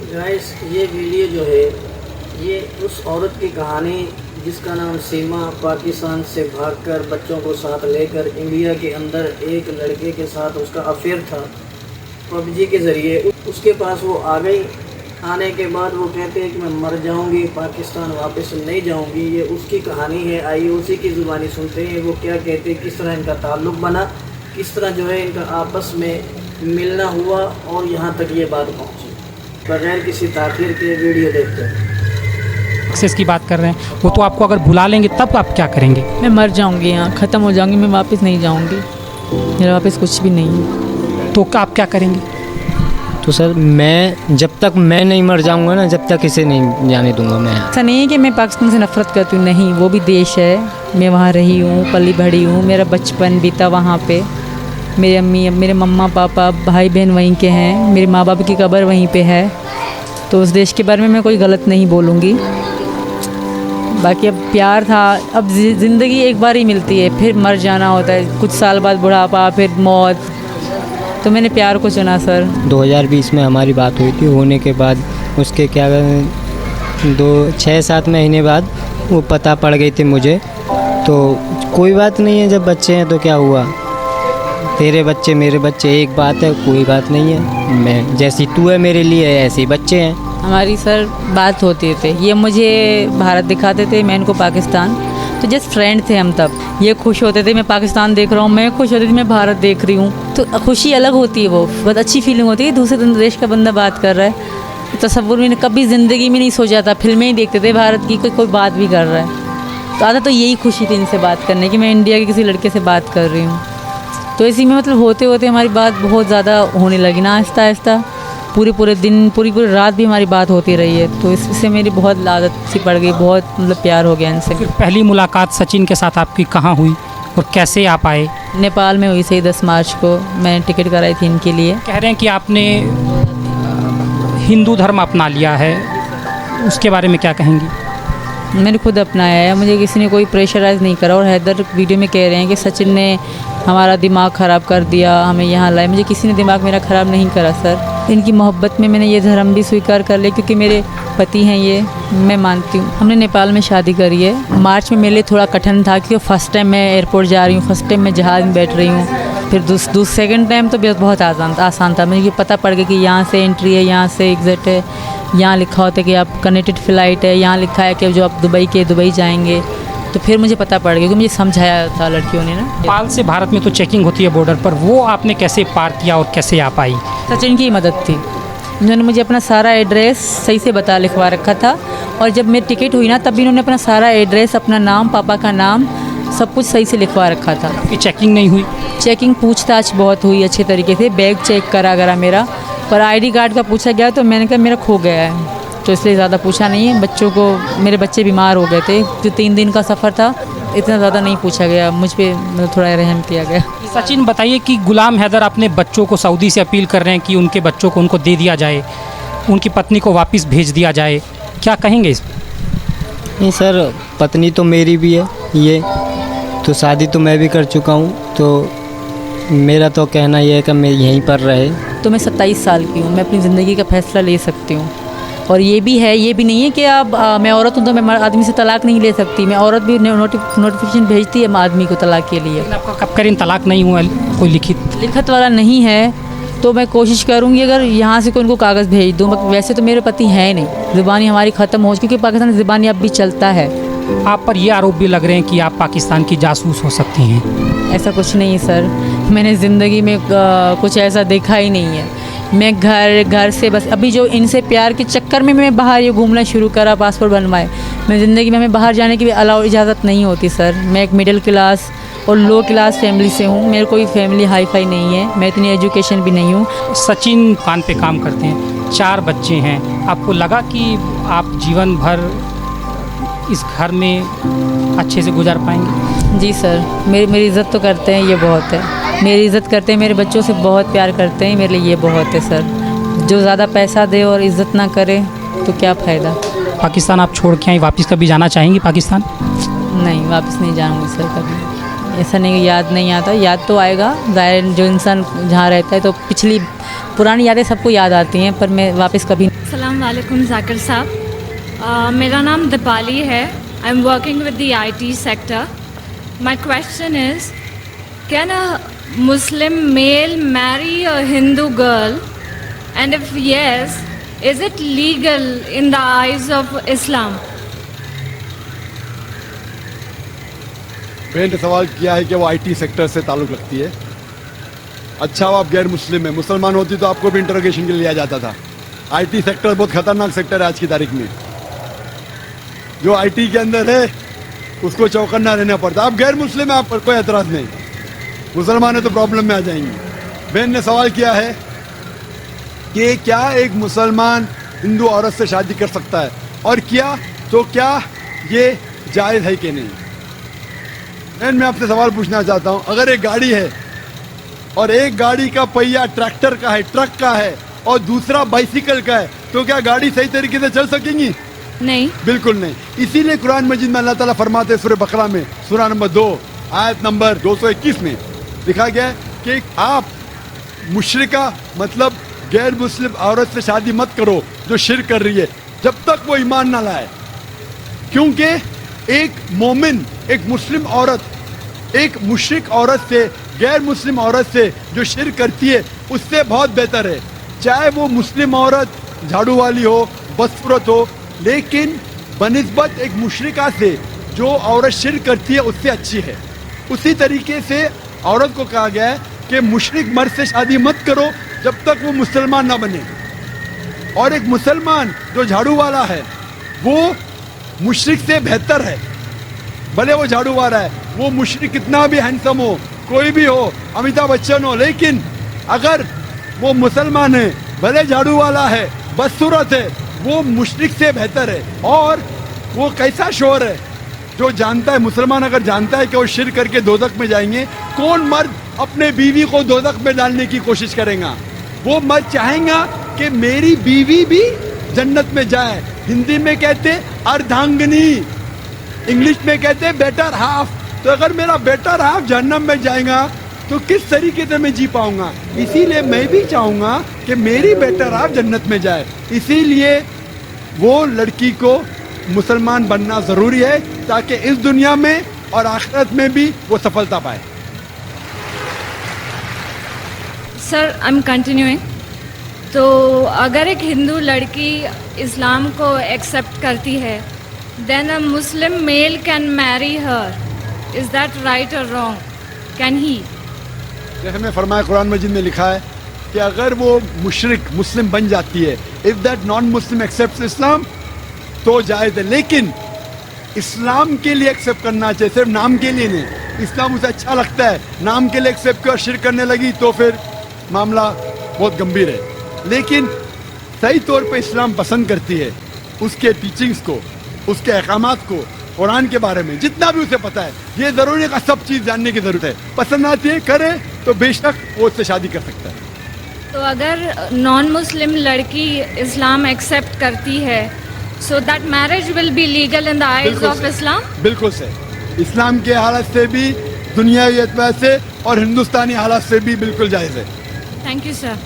Guys ये video जो है ये उस औरत की कहानी जिसका नाम सीमा पाकिस्तान से भागकर बच्चों को साथ लेकर इंडिया के अंदर एक लड़के के साथ उसका अफेयर था पबजी के ज़रिए उसके पास वो आ गई। आने के बाद वो कहते हैं कि मैं मर जाऊंगी, पाकिस्तान वापस नहीं जाऊंगी। ये उसकी कहानी है, आइए उसी की ज़ुबानी सुनते हैं वो क्या कहते हैं, किस तरह इनका ताल्लुक़ बना, किस तरह जो है इनका आपस में मिलना हुआ और यहाँ तक ये बात पहुँची। बगैर किसी ताख़ीर के वीडियो देखते हैं। सक्सेस की बात कर रहे हैं, वो तो आपको अगर बुला लेंगे तब आप क्या करेंगे? मैं मर जाऊंगी, यहाँ ख़त्म हो जाऊंगी, मैं वापस नहीं जाऊंगी, मेरा वापस कुछ भी नहीं है। तो आप क्या करेंगे? तो सर मैं जब तक मैं नहीं मर जाऊंगा ना, जब तक इसे नहीं जाने दूंगा मैं। ऐसा नहीं है कि मैं पाकिस्तान से नफ़रत करती हूँ, नहीं, वो भी देश है, मैं वहाँ रही हूँ, पली बढ़ी हूँ, मेरा बचपन बीता वहाँ पे। मेरी अम्मी, मेरे मम्मा पापा भाई बहन वहीं के हैं, मेरे माँ बाप की कब्र वहीं पे है, तो उस देश के बारे में मैं कोई गलत नहीं बोलूँगी। बाकी अब प्यार था, अब ज़िंदगी एक बार ही मिलती है, फिर मर जाना होता है, कुछ साल बाद बुढ़ापा, फिर मौत, तो मैंने प्यार को चुना सर। 2020 में हमारी बात हुई थी, होने के बाद उसके क्या 6-7 महीने बाद वो पता पड़ गई थी मुझे। तो कोई बात नहीं है, जब बच्चे हैं तो क्या हुआ, तेरे बच्चे मेरे बच्चे एक बात है, कोई बात नहीं है। मैं जैसी तू है मेरे लिए ऐसे ही बच्चे हैं। हमारी सर बात होती थे, ये मुझे भारत दिखाते थे, मैं इनको पाकिस्तान, तो जस्ट फ्रेंड थे हम तब। ये खुश होते थे मैं पाकिस्तान देख रहा हूँ, मैं खुश होती थी मैं भारत देख रही हूँ, तो खुशी अलग होती है, वो बहुत अच्छी फीलिंग होती है। दूसरे देश का बंदा बात कर रहा है, तसव्वुर में कभी ज़िंदगी में नहीं सोचा था, फिल्में ही देखते थे भारत की, कोई बात भी कर रहा है, तो आधा तो यही खुशी थी इनसे बात करने की, मैं इंडिया के किसी लड़के से बात कर रही हूँ। तो इसी में मतलब होते होते हमारी बात बहुत ज़्यादा होने लगी ना, आहिस्ता आहिस्ता, पूरे दिन पूरी रात भी हमारी बात होती रही है, तो इससे मेरी बहुत आदत सी पड़ गई, बहुत मतलब प्यार हो गया इनसे। फिर पहली मुलाकात सचिन के साथ आपकी कहाँ हुई और कैसे आप आए? नेपाल में हुई सही 10 मार्च को, मैंने टिकट कराई थी इनके लिए। कह रहे हैं कि आपने हिंदू धर्म अपना लिया है, उसके बारे में क्या कहेंगी? मैंने खुद अपनाया है, मुझे किसी ने कोई प्रेशराइज़ नहीं करा। और हैदर वीडियो में कह रहे हैं कि सचिन ने हमारा दिमाग ख़राब कर दिया, हमें यहाँ लाए, मुझे किसी ने दिमाग मेरा ख़राब नहीं करा सर। इनकी मोहब्बत में मैंने ये धर्म भी स्वीकार कर लिया, क्योंकि मेरे पति हैं ये, मैं मानती हूँ। हमने नेपाल में शादी करी है। मार्च में मेरे लिए थोड़ा कठिन था, क्योंकि फ़र्स्ट टाइम मैं एयरपोर्ट जा रही हूँ, फ़र्स्ट टाइम मैं जहाज़ में बैठ रही हूँ, फिर सेकंड टाइम तो बहुत आसान था। मुझे पता पड़ गया कि यहाँ से एंट्री है, यहाँ से एग्ज़िट है, यहाँ लिखा होता है कि आप कनेक्टेड फ़्लाइट है, यहाँ लिखा है कि जो आप दुबई जाएंगे, तो फिर मुझे पता पड़ गया, क्योंकि मुझे समझाया था लड़कियों ने ना। नेपाल से भारत में तो चेकिंग होती है बॉर्डर पर, वो आपने कैसे पार किया और कैसे आप आई? सचिन की मदद थी, उन्होंने मुझे अपना सारा एड्रेस सही से लिखवा रखा था, और जब मेरी टिकट हुई ना, तब भी उन्होंने अपना सारा एड्रेस, अपना नाम, पापा का नाम, सब कुछ सही से लिखवा रखा था। कि चेकिंग नहीं हुई? चेकिंग पूछताछ बहुत हुई अच्छे तरीके से, बैग चेक करा मेरा, पर ID कार्ड का पूछा गया तो मैंने कहा मेरा खो गया है, तो इसलिए ज़्यादा पूछा नहीं है। बच्चों को, मेरे बच्चे बीमार हो गए थे, जो 3 दिन का सफ़र था, इतना ज़्यादा नहीं पूछा गया, मुझ पर मतलब थोड़ा रहम किया गया। सचिन बताइए कि गुलाम हैदर अपने बच्चों को सऊदी से अपील कर रहे हैं कि उनके बच्चों को उनको दे दिया जाए, उनकी पत्नी को वापस भेज दिया जाए, क्या कहेंगे इस? नहीं सर, पत्नी तो मेरी भी है, ये तो शादी तो मैं भी कर चुका हूँ, तो मेरा तो कहना यह है कि मैं यहीं पर रहे। तो मैं 27 साल की हूँ, मैं अपनी ज़िंदगी का फ़ैसला ले सकती हूँ, और ये भी नहीं है कि अब मैं औरत हूँ तो मैं आदमी से तलाक नहीं ले सकती। मैं औरत भी नोटिफिकेशन भेजती है आदमी को तलाक के लिए। आपका कब करें तलाक नहीं हुआ, कोई लिखित वाला नहीं है, तो मैं कोशिश करूँगी अगर यहाँ से कोई उनको कागज़ भेज दूँ। वैसे तो मेरे पति हैं नहीं, ज़ुबानी हमारी ख़त्म हो, क्योंकि पाकिस्तान में ज़ुबानी अब भी चलता है। आप पर ये आरोप भी लग रहे हैं कि आप पाकिस्तान की जासूस हो सकती हैं। ऐसा कुछ नहीं है सर, मैंने ज़िंदगी में कुछ ऐसा देखा ही नहीं है। मैं घर से बस अभी जो इनसे प्यार के चक्कर में मैं बाहर ये घूमना शुरू करा, पासपोर्ट बनवाए। मैं ज़िंदगी में हमें बाहर जाने की भी इजाज़त नहीं होती सर। मैं एक मिडिल क्लास और लो क्लास फैमिली से हूँ, मेरे कोई फैमिली हाई फाई नहीं है, मैं इतनी एजुकेशन भी नहीं हूँ। सचिन दुकान पे काम करते हैं, 4 बच्चे हैं, आपको लगा कि आप जीवन भर इस घर में अच्छे से गुजार पाएंगे? जी सर, मेरी इज़्ज़त तो करते हैं, ये बहुत है, मेरी इज़्ज़त करते हैं, मेरे बच्चों से बहुत प्यार करते हैं, मेरे लिए ये बहुत है सर। जो ज़्यादा पैसा दे और इज़्ज़त ना करे तो क्या फ़ायदा। पाकिस्तान आप छोड़ के आई, वापस कभी जाना चाहेंगी पाकिस्तान? नहीं, वापस नहीं जाऊँगी सर कभी। ऐसा नहीं, याद नहीं आता, याद तो आएगा, ज़ाहिर जो इंसान जहाँ रहता है, तो पिछली पुरानी यादें सबको याद आती हैं, पर मैं वापस कभी अस्सलाम वालेकुम जाकिर साहब, मेरा नाम दीपाली है। I am working with the IT sector. My question is, can a Muslim male marry a Hindu girl, and if yes, is it legal in the eyes of Islam? बहन ने सवाल किया है कि वो IT सेक्टर से ताल्लुक़ रखती है। अच्छा, वो आप गैर मुस्लिम है, मुसलमान होती तो आपको भी इंटरोगेशन के लिए लिया जाता था। IT सेक्टर बहुत खतरनाक सेक्टर है आज की तारीख में। जो IT के अंदर है उसको चौकन्ना रहना पड़ता है। आप गैर मुस्लिम है, आप पर कोई एतराज़ नहीं, मुसलमान है तो प्रॉब्लम में आ जाएंगे। बहन ने सवाल किया है कि क्या एक मुसलमान हिंदू औरत से शादी कर सकता है, और किया तो क्या ये जायज़ है कि नहीं। बहन, मैं आपसे सवाल पूछना चाहता हूँ, अगर एक गाड़ी है और एक गाड़ी का पहिया ट्रैक्टर का है, ट्रक का है, और दूसरा बाइसिकल का है, तो क्या गाड़ी सही तरीके से चल सकेंगी? नहीं, बिल्कुल नहीं। इसीलिए कुरान मजीद में अल्लाह ताला फरमाते हैं सूरह बकरा में, सूरह नंबर 2 आयत नंबर 221 में लिखा गया है कि आप मुशरिका मतलब गैर मुस्लिम औरत से शादी मत करो जो शिर्क कर रही है, जब तक वो ईमान ना लाए। क्योंकि एक मोमिन, एक मुस्लिम औरत, एक मुशरिक औरत से, गैर मुस्लिम औरत से जो शिर्क करती है उससे बहुत बेहतर है। चाहे वो मुस्लिम औरत झाड़ू वाली हो, बदसूरत हो, लेकिन बनिस्बत एक मुशरिका से जो औरत शिर्क करती है उससे अच्छी है। उसी तरीके से औरत को कहा गया है कि मुशरिक मर्द से शादी मत करो जब तक वो मुसलमान ना बने। और एक मुसलमान जो झाड़ू वाला है वो मुशरिक से बेहतर है। भले वो झाड़ू वाला है, वो मुशरिक कितना भी हैंडसम हो, कोई भी हो, अमिताभ बच्चन हो, लेकिन अगर वो मुसलमान है, भले झाड़ू वाला है, बदसूरत है, वो मुशरिक से बेहतर है। और वो कैसा शोर है जो जानता है, मुसलमान अगर जानता है कि वो शिर्क करके दोज़ख में जाएंगे, कौन मर्द अपने बीवी को दोज़ख में डालने की कोशिश करेगा? वो मर्द चाहेगा कि मेरी बीवी भी जन्नत में जाए। हिंदी में कहते अर्धांगिनी, इंग्लिश में कहते बेटर हाफ। तो अगर मेरा बेटर हाफ जहन्नम में जाएगा तो किस तरीके से मैं जी पाऊंगा? इसीलिए मैं भी चाहूंगा कि मेरी बेटर हाफ जन्नत में जाए। इसीलिए वो लड़की को मुसलमान बनना ज़रूरी है ताकि इस दुनिया में और आखिरत में भी वो सफलता पाए। Sir, I am continuing. तो अगर एक हिंदू लड़की इस्लाम को एक्सेप्ट करती है, then a Muslim male can marry her, is that right और रॉन्ग? Can he? जैसे मैं फरमाया, कुरान मजीद में लिखा है कि अगर वो मुशरिक मुस्लिम बन जाती है, if that non Muslim accept Islam, तो जायज़ है। लेकिन इस्लाम के लिए एक्सेप्ट करना चाहिए, सिर्फ नाम के लिए नहीं। इस्लाम उसे अच्छा लगता है, नाम के लिए एक्सेप्ट किया और शिर्क करने लगी तो फिर मामला बहुत गंभीर है। लेकिन सही तौर पे इस्लाम पसंद करती है उसके टीचिंग्स को, उसके अहकामात को, कुरान के बारे में जितना भी उसे पता है। ये ज़रूरी है कि सब चीज़ जानने की ज़रूरत है। पसंद आती है, करे तो बेशक वो उससे शादी कर सकता है। तो अगर नॉन मुस्लिम लड़की इस्लाम एक्सेप्ट करती है, so that marriage will be legal in the eyes of इस्लाम? बिल्कुल सही। इस्लाम के हालत से भी, दुनियावी एतबार से और हिंदुस्तानी हालत से भी बिल्कुल जायज़ है। Thank you sir.